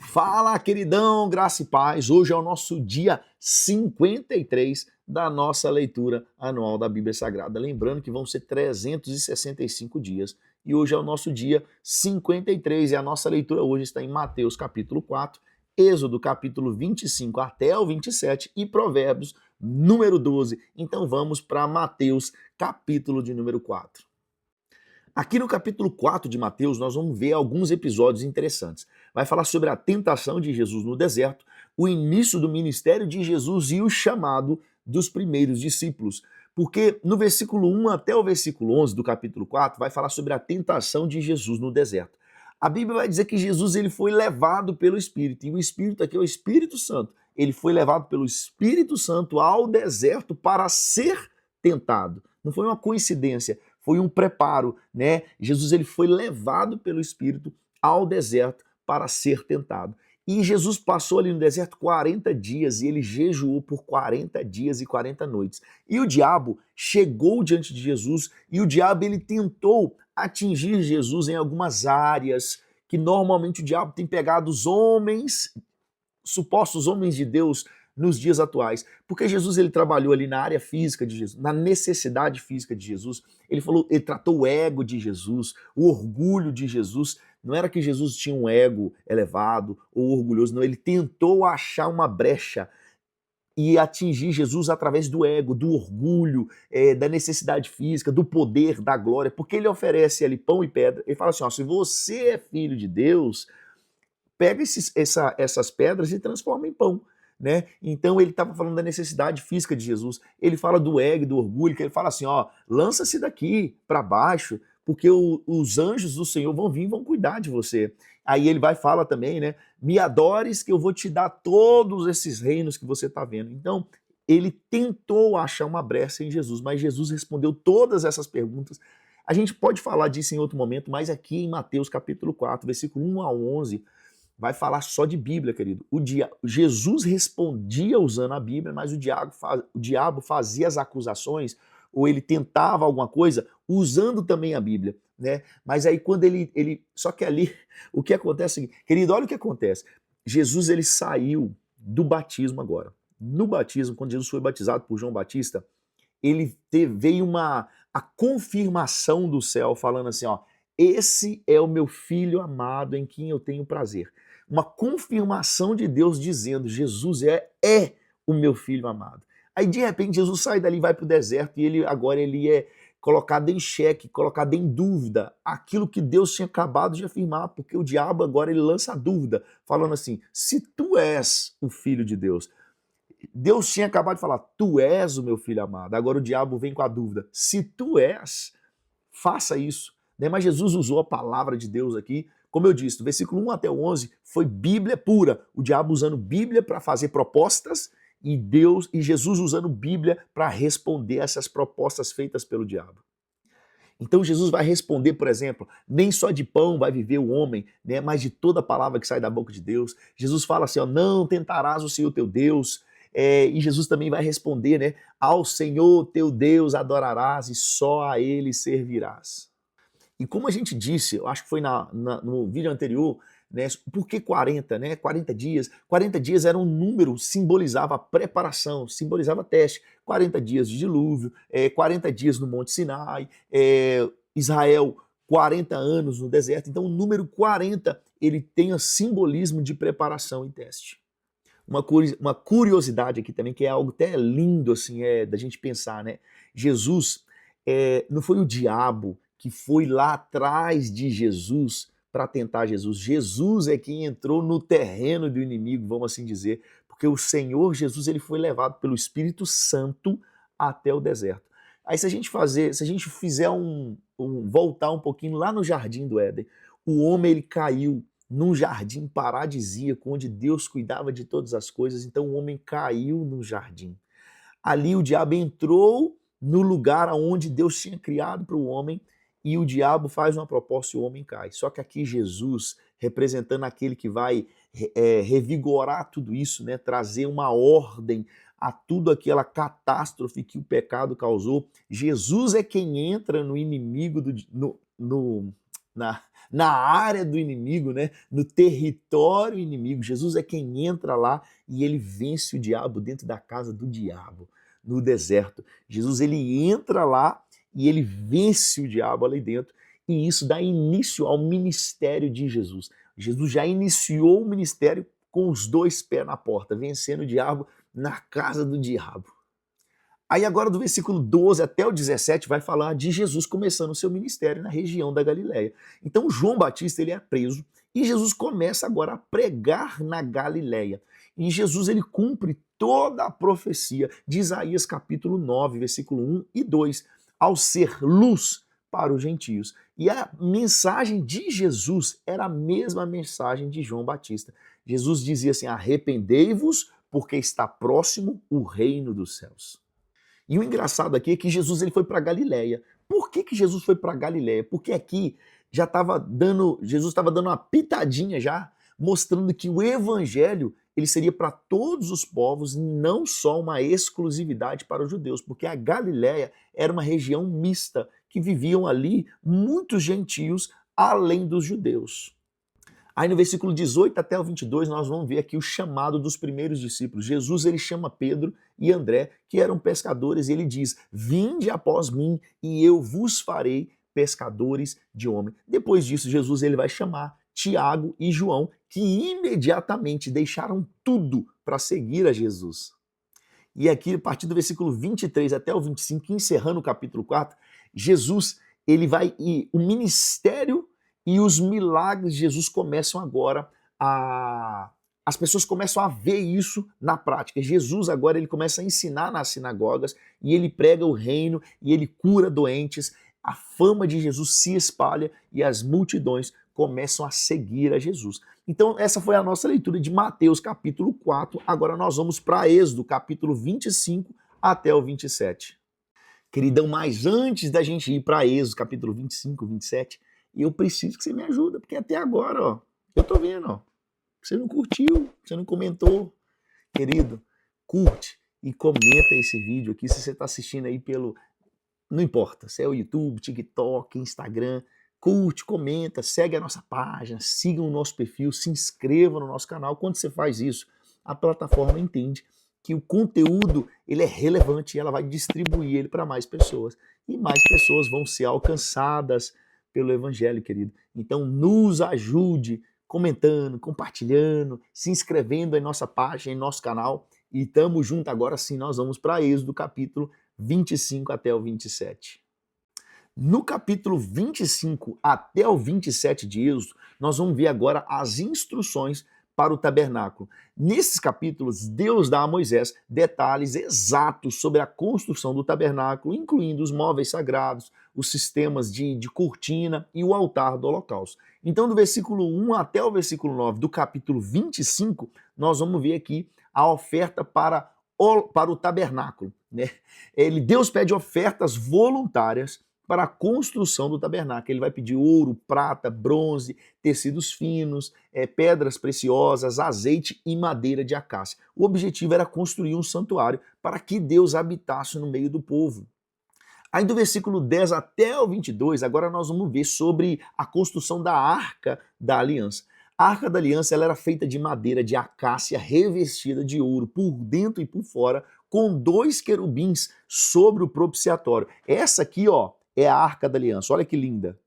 Fala, queridão, graça e paz. Hoje é o nosso dia 53 da nossa leitura anual da Bíblia Sagrada. Lembrando que vão ser 365 dias e hoje é o nosso dia 53 e a nossa leitura hoje está em Mateus capítulo 4, Êxodo capítulo 25 até o 27 e Provérbios número 12. Então vamos para Mateus capítulo de número 4. Aqui no capítulo 4 de Mateus, nós vamos ver alguns episódios interessantes. Vai falar sobre a tentação de Jesus no deserto, o início do ministério de Jesus e o chamado dos primeiros discípulos. Porque no versículo 1 até o versículo 11 do capítulo 4 vai falar sobre a tentação de Jesus no deserto. A Bíblia vai dizer que Jesus ele foi levado pelo Espírito, e o Espírito aqui é o Espírito Santo. Ele foi levado pelo Espírito Santo ao deserto para ser tentado. Não foi uma coincidência, foi um preparo, né? Jesus ele foi levado pelo Espírito ao deserto para ser tentado. E Jesus passou ali no deserto 40 dias e ele jejuou por 40 dias e 40 noites. E o diabo chegou diante de Jesus e o diabo ele tentou atingir Jesus em algumas áreas que normalmente o diabo tem pegado os homens, supostos homens de Deus, nos dias atuais. Porque Jesus ele trabalhou ali na área física de Jesus, na necessidade física de Jesus. Ele tratou o ego de Jesus, o orgulho de Jesus. Não era que Jesus tinha um ego elevado ou orgulhoso, não. Ele tentou achar uma brecha e atingir Jesus através do ego, do orgulho, da necessidade física, do poder, da glória, porque ele oferece ali pão e pedra. Ele fala assim, ó, se você é filho de Deus, pega essas pedras e transforma em pão. Né? Então ele estava falando da necessidade física de Jesus. Ele fala do ego, do orgulho, que ele fala assim, ó, lança-se daqui para baixo, porque os anjos do Senhor vão vir e vão cuidar de você. Aí ele vai fala também, né? Me adores que eu vou te dar todos esses reinos que você está vendo. Então ele tentou achar uma brecha em Jesus, mas Jesus respondeu todas essas perguntas. A gente pode falar disso em outro momento, mas aqui em Mateus capítulo 4, versículo 1 a 11, vai falar só de Bíblia, querido. Jesus respondia usando a Bíblia, mas o diabo fazia as acusações, ou ele tentava alguma coisa usando também a Bíblia. Né? Mas aí quando ele... Só que ali, o que acontece... Querido, olha o que acontece. Jesus, ele saiu do batismo agora. No batismo, quando Jesus foi batizado por João Batista, veio a confirmação do céu, falando assim, ó, esse é o meu filho amado em quem eu tenho prazer. Uma confirmação de Deus dizendo, Jesus é o meu filho amado. Aí de repente Jesus sai dali, vai para o deserto e agora ele é colocado em xeque, colocado em dúvida aquilo que Deus tinha acabado de afirmar, porque o diabo agora ele lança a dúvida, falando assim, se tu és o filho de Deus, Deus tinha acabado de falar, tu és o meu filho amado, agora o diabo vem com a dúvida, se tu és, faça isso. Mas Jesus usou a palavra de Deus aqui, como eu disse, do versículo 1 até o 11, foi Bíblia pura. O diabo usando Bíblia para fazer propostas e Jesus usando Bíblia para responder essas propostas feitas pelo diabo. Então Jesus vai responder, por exemplo, nem só de pão vai viver o homem, né, mas de toda palavra que sai da boca de Deus. Jesus fala assim, ó, não tentarás o Senhor teu Deus. E Jesus também vai responder, né, ao Senhor teu Deus adorarás e só a Ele servirás. E como a gente disse, eu acho que foi no vídeo anterior, né, por que 40, né? 40 dias. 40 dias era um número, simbolizava a preparação, simbolizava teste. 40 dias de dilúvio, 40 dias no Monte Sinai, Israel, 40 anos no deserto. Então o número 40, ele tem o simbolismo de preparação e teste. Uma curiosidade aqui também, que é algo até lindo assim, da gente pensar, né? Jesus, não foi o diabo que foi lá atrás de Jesus para tentar Jesus. Jesus é quem entrou no terreno do inimigo, vamos assim dizer, porque o Senhor Jesus ele foi levado pelo Espírito Santo até o deserto. Aí se a gente fizer voltar um pouquinho lá no Jardim do Éden, o homem ele caiu num jardim paradisíaco, onde Deus cuidava de todas as coisas, então o homem caiu no jardim. Ali o diabo entrou no lugar onde Deus tinha criado para o homem, e o diabo faz uma proposta e o homem cai. Só que aqui Jesus, representando aquele que vai revigorar tudo isso, né, trazer uma ordem a tudo aquela catástrofe que o pecado causou, Jesus é quem entra no inimigo, na, na área do inimigo, né? No território inimigo. Jesus é quem entra lá e ele vence o diabo dentro da casa do diabo, no deserto. Jesus ele entra lá e ele vence o diabo ali dentro. E isso dá início ao ministério de Jesus. Jesus já iniciou o ministério com os dois pés na porta, vencendo o diabo na casa do diabo. Aí agora do versículo 12 até o 17 vai falar de Jesus começando o seu ministério na região da Galileia. Então João Batista ele é preso e Jesus começa agora a pregar na Galileia. E Jesus ele cumpre toda a profecia de Isaías capítulo 9, versículo 1 e 2, ao ser luz para os gentios. E a mensagem de Jesus era a mesma mensagem de João Batista. Jesus dizia assim: arrependei-vos, porque está próximo o reino dos céus. E o engraçado aqui é que Jesus ele foi para Galileia. Por que Jesus foi para Galileia? Porque aqui já estava dando, Jesus estava dando uma pitadinha já, mostrando que o evangelho ele seria para todos os povos, não só uma exclusividade para os judeus, porque a Galileia era uma região mista, que viviam ali muitos gentios além dos judeus. Aí no versículo 18 até o 22 nós vamos ver aqui o chamado dos primeiros discípulos. Jesus ele chama Pedro e André, que eram pescadores, e ele diz: vinde após mim e eu vos farei pescadores de homem. Depois disso Jesus ele vai chamar Tiago e João, que imediatamente deixaram tudo para seguir a Jesus. E aqui, a partir do versículo 23 até o 25, encerrando o capítulo 4, Jesus, ele vai, e o ministério e os milagres de Jesus começam agora a... As pessoas começam a ver isso na prática. Jesus agora ele começa a ensinar nas sinagogas e ele prega o reino e ele cura doentes. A fama de Jesus se espalha e as multidões começam a seguir a Jesus. Então essa foi a nossa leitura de Mateus capítulo 4. Agora nós vamos para Êxodo capítulo 25 até o 27. Queridão, mas antes da gente ir para Êxodo capítulo 25, 27, eu preciso que você me ajude, porque até agora, ó, eu tô vendo, ó, você não curtiu, você não comentou. Querido, curte e comenta esse vídeo aqui se você está assistindo aí pelo... Não importa, se é o YouTube, TikTok, Instagram, curte, comenta, segue a nossa página, siga o nosso perfil, se inscreva no nosso canal. Quando você faz isso, a plataforma entende que o conteúdo ele é relevante e ela vai distribuir ele para mais pessoas. E mais pessoas vão ser alcançadas pelo Evangelho, querido. Então nos ajude comentando, compartilhando, se inscrevendo em nossa página, em nosso canal. E tamo junto agora sim, nós vamos para Êxodo capítulo 25 até o 27. No capítulo 25 até o 27 de Êxodo, nós vamos ver agora as instruções para o tabernáculo. Nesses capítulos, Deus dá a Moisés detalhes exatos sobre a construção do tabernáculo, incluindo os móveis sagrados, os sistemas de cortina e o altar do holocausto. Então, do versículo 1 até o versículo 9 do capítulo 25, nós vamos ver aqui a oferta para o tabernáculo, né? Deus pede ofertas voluntárias para a construção do tabernáculo. Ele vai pedir ouro, prata, bronze, tecidos finos, pedras preciosas, azeite e madeira de acácia. O objetivo era construir um santuário para que Deus habitasse no meio do povo. Aí do versículo 10 até o 22, agora nós vamos ver sobre a construção da Arca da Aliança. A Arca da Aliança ela era feita de madeira de acácia revestida de ouro por dentro e por fora, com 2 querubins sobre o propiciatório. Essa aqui, ó, é a Arca da Aliança. Olha que linda.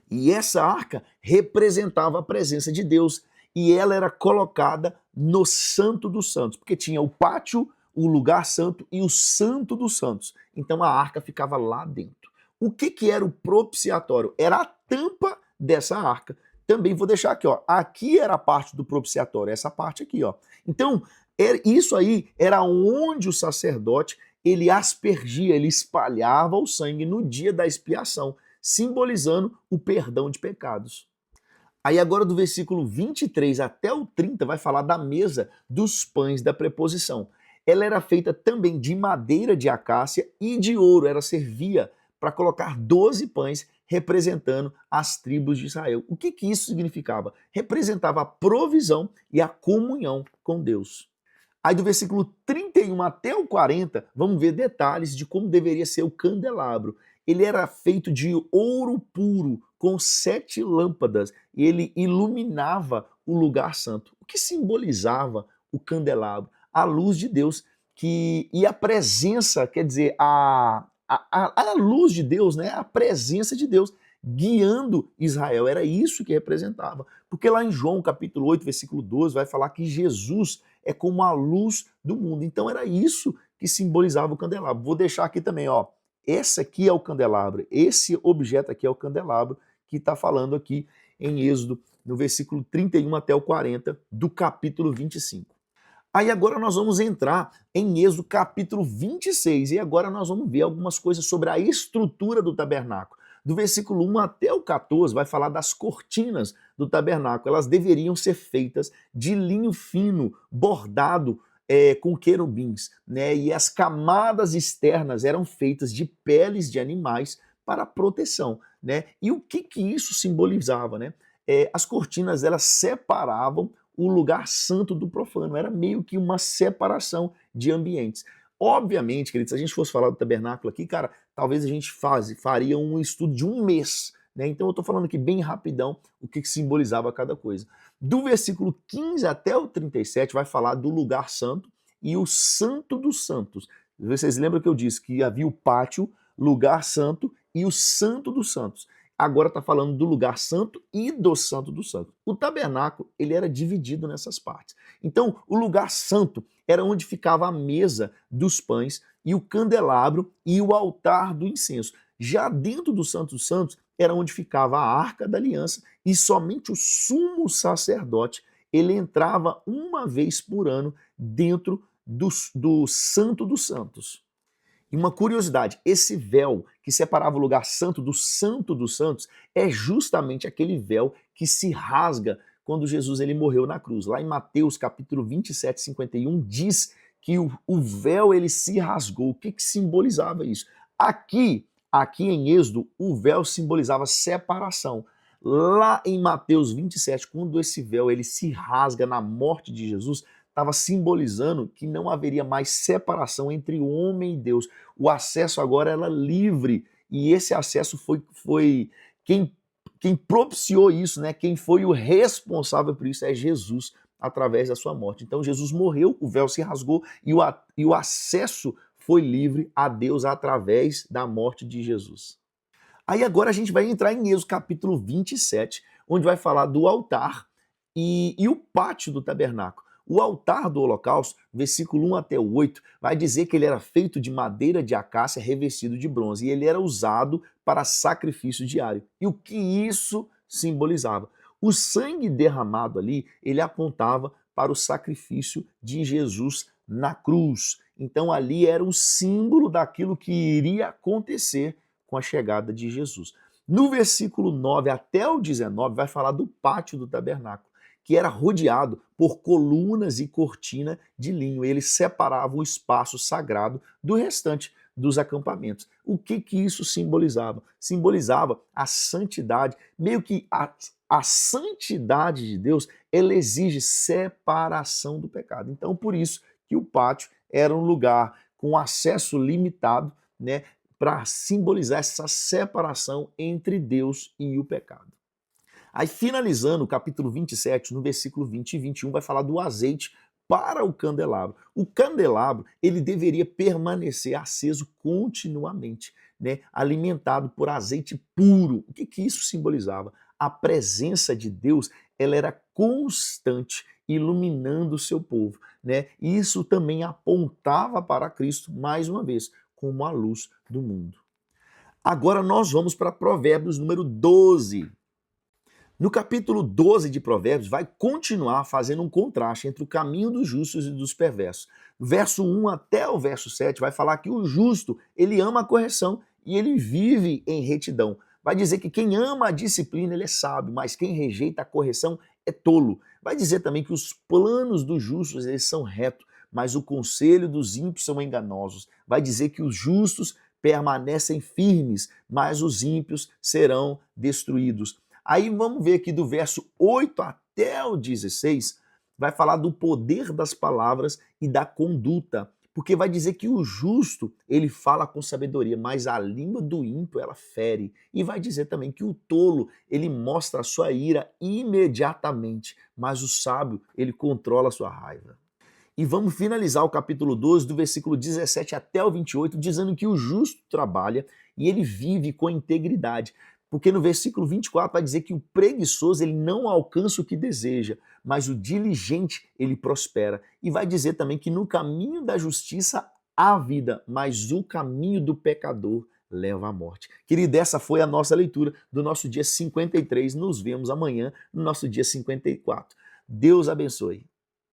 E essa arca representava a presença de Deus e ela era colocada no Santo dos Santos, porque tinha o pátio, o lugar santo e o Santo dos Santos. Então a arca ficava lá dentro. O que era o propiciatório? Era a tampa dessa arca. Também vou deixar aqui, ó. Aqui era a parte do propiciatório, essa parte aqui, ó. Então, isso aí era onde o sacerdote ele aspergia, ele espalhava o sangue no dia da expiação, simbolizando o perdão de pecados. Aí agora do versículo 23 até o 30 vai falar da mesa dos pães da preposição. Ela era feita também de madeira de acácia e de ouro, ela servia para colocar 12 pães representando as tribos de Israel. O que isso significava? Representava a provisão e a comunhão com Deus. Aí do versículo 31 até o 40, vamos ver detalhes de como deveria ser o candelabro. ele era feito de ouro puro, com 7 lâmpadas, e ele iluminava o lugar santo. O que simbolizava o candelabro? A luz de Deus, e a presença, quer dizer, a luz de Deus, né? A presença de Deus guiando Israel, era isso que representava. Porque lá em João capítulo 8, versículo 12, vai falar que Jesus é como a luz do mundo. Então era isso que simbolizava o candelabro. Vou deixar aqui também, ó. Esse aqui é o candelabro, esse objeto aqui é o candelabro que está falando aqui em Êxodo, no versículo 31 até o 40 do capítulo 25. Aí agora nós vamos entrar em Êxodo capítulo 26 e agora nós vamos ver algumas coisas sobre a estrutura do tabernáculo. Do versículo 1 até o 14 vai falar das cortinas do tabernáculo. Elas deveriam ser feitas de linho fino, bordado com querubins, né? E as camadas externas eram feitas de peles de animais para proteção, né? E o que isso simbolizava, né? As cortinas elas separavam o lugar santo do profano, era meio que uma separação de ambientes. Obviamente, queridos, se a gente fosse falar do tabernáculo aqui, cara, talvez a gente faria um estudo de um mês, né? Então eu estou falando aqui bem rapidão o que simbolizava cada coisa. Do versículo 15 até o 37 vai falar do lugar santo e o santo dos santos. Vocês lembram que eu disse que havia o pátio, lugar santo e o santo dos santos. Agora está falando do lugar santo e do santo dos santos. O tabernáculo ele era dividido nessas partes. Então, o lugar santo era onde ficava a mesa dos pães e o candelabro e o altar do incenso. Já dentro do Santo dos Santos era onde ficava a Arca da Aliança e somente o sumo sacerdote ele entrava uma vez por ano dentro do Santo dos Santos. E uma curiosidade, esse véu que separava o lugar santo dos santos é justamente aquele véu que se rasga quando Jesus ele morreu na cruz. Lá em Mateus capítulo 27, 51 diz que o véu ele se rasgou. O que simbolizava isso? Aqui em Êxodo, o véu simbolizava separação. Lá em Mateus 27, quando esse véu ele se rasga na morte de Jesus, estava simbolizando que não haveria mais separação entre o homem e Deus. O acesso agora era livre e esse acesso foi quem propiciou isso, né? Quem foi o responsável por isso é Jesus através da sua morte. Então Jesus morreu, o véu se rasgou e o acesso foi livre a Deus através da morte de Jesus. Aí agora a gente vai entrar em Êxodo capítulo 27, onde vai falar do altar e o pátio do tabernáculo. O altar do holocausto, versículo 1 até o 8, vai dizer que ele era feito de madeira de acácia revestido de bronze e ele era usado para sacrifício diário. E o que isso simbolizava? O sangue derramado ali, ele apontava para o sacrifício de Jesus na cruz. Então ali era um símbolo daquilo que iria acontecer com a chegada de Jesus. No versículo 9 até o 19 vai falar do pátio do tabernáculo, que era rodeado por colunas e cortina de linho. Ele separava o espaço sagrado do restante dos acampamentos. O que isso simbolizava? Simbolizava a santidade, meio que a santidade de Deus, ela exige separação do pecado. Então, por isso que o pátio era um lugar com acesso limitado, né, para simbolizar essa separação entre Deus e o pecado. Aí, finalizando o capítulo 27, no versículo 20 e 21, vai falar do azeite para o candelabro. O candelabro, ele deveria permanecer aceso continuamente, né? Alimentado por azeite puro. O que isso simbolizava? A presença de Deus, ela era constante, iluminando o seu povo, né? E isso também apontava para Cristo, mais uma vez, como a luz do mundo. Agora nós vamos para Provérbios número 12. No capítulo 12 de Provérbios, vai continuar fazendo um contraste entre o caminho dos justos e dos perversos. Verso 1 até o verso 7 vai falar que o justo, ele ama a correção e ele vive em retidão. Vai dizer que quem ama a disciplina, ele é sábio, mas quem rejeita a correção é tolo. Vai dizer também que os planos dos justos, eles são retos, mas o conselho dos ímpios são enganosos. Vai dizer que os justos permanecem firmes, mas os ímpios serão destruídos. Aí vamos ver aqui do verso 8 até o 16, vai falar do poder das palavras e da conduta Porque vai dizer que o justo, ele fala com sabedoria, mas a língua do ímpio, ela fere. E vai dizer também que o tolo, ele mostra a sua ira imediatamente, mas o sábio, ele controla a sua raiva. E vamos finalizar o capítulo 12, do versículo 17 até o 28, dizendo que o justo trabalha e ele vive com integridade. Porque no versículo 24 vai dizer que o preguiçoso ele não alcança o que deseja, mas o diligente ele prospera. E vai dizer também que no caminho da justiça há vida, mas o caminho do pecador leva à morte. Querido, essa foi a nossa leitura do nosso dia 53. Nos vemos amanhã no nosso dia 54. Deus abençoe.